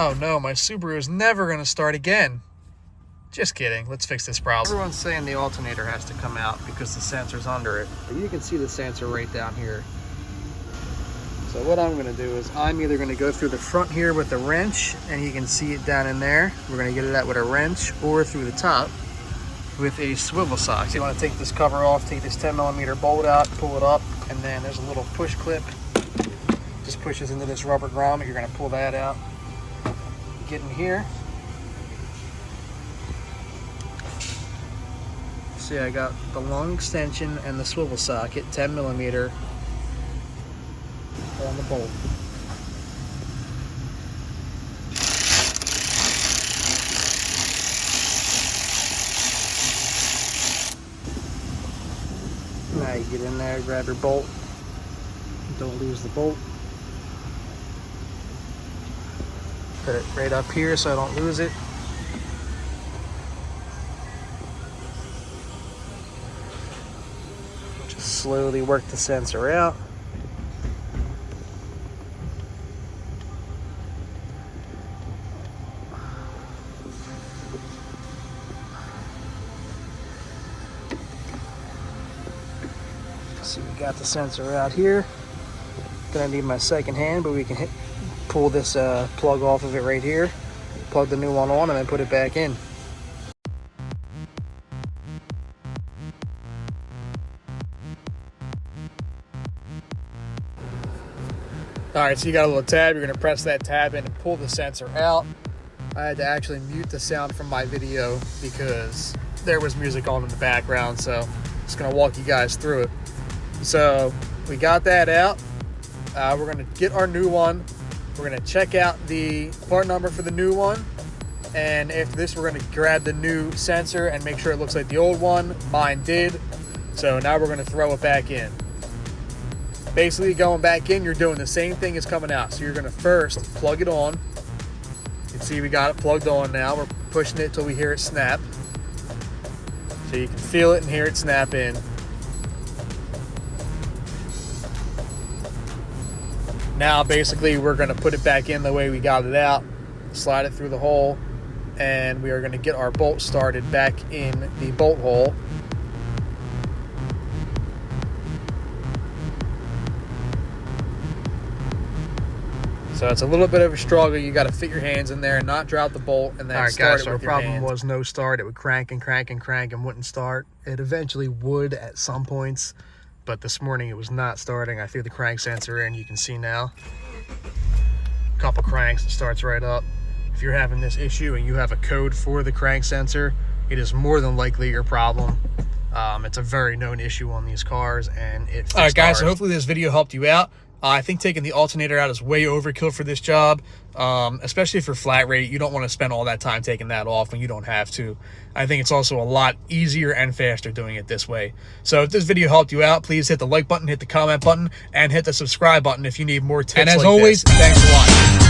Oh no, my Subaru is never going to start again. Just kidding. Let's fix this problem. Everyone's saying the alternator has to come out because the sensor's under it. But you can see the sensor right down here. So what I'm going to do is I'm either going to go through the front here with a wrench, and you can see it down in there. We're going to get it out with a wrench, or through the top with a swivel sock. So you want to take this cover off, take this 10mm bolt out, pull it up, and then there's a little push clip. Just pushes into this rubber grommet. You're going to pull that out. Get in here. See, I got the long extension and the swivel socket, 10mm, on the bolt. Now you get in there, grab your bolt. Don't lose the bolt. Put it right up here so I don't lose it. Just slowly work the sensor out. So we got the sensor out here. Gonna need my second hand, but we can pull this plug off of it right here, plug the new one on, and then put it back in. All right, so you got a little tab. You're gonna press that tab in and pull the sensor out. I had to actually mute the sound from my video because there was music on in the background, so just gonna walk you guys through it. So we got that out. We're gonna get our new one. We're gonna check out the part number for the new one. And after this, we're gonna grab the new sensor and make sure it looks like the old one. Mine did. So now we're gonna throw it back in. Basically going back in, you're doing the same thing as coming out. So you're gonna first plug it on. You can see we got it plugged on now. We're pushing it till we hear it snap. So you can feel it and hear it snap in. Now basically we're going to put it back in the way we got it out, slide it through the hole, and we are going to get our bolt started back in the bolt hole. So it's a little bit of a struggle. You got to fit your hands in there and not drop the bolt, and then start it with your hands. Our problem was no start. It would crank and crank and crank and wouldn't start. It eventually would at some points, but this morning it was not starting. I threw the crank sensor in. You can see now. A couple cranks, it starts right up. If you're having this issue and you have a code for the crank sensor, it is more than likely your problem. It's a very known issue on these cars, and it fixed. All right, guys, so hopefully this video helped you out. I think taking the alternator out is way overkill for this job, especially for flat rate. You don't want to spend all that time taking that off when you don't have to. I think it's also a lot easier and faster doing it this way. So if this video helped you out, please hit the like button, hit the comment button, and hit the subscribe button if you need more tips. And as always, thanks for watching.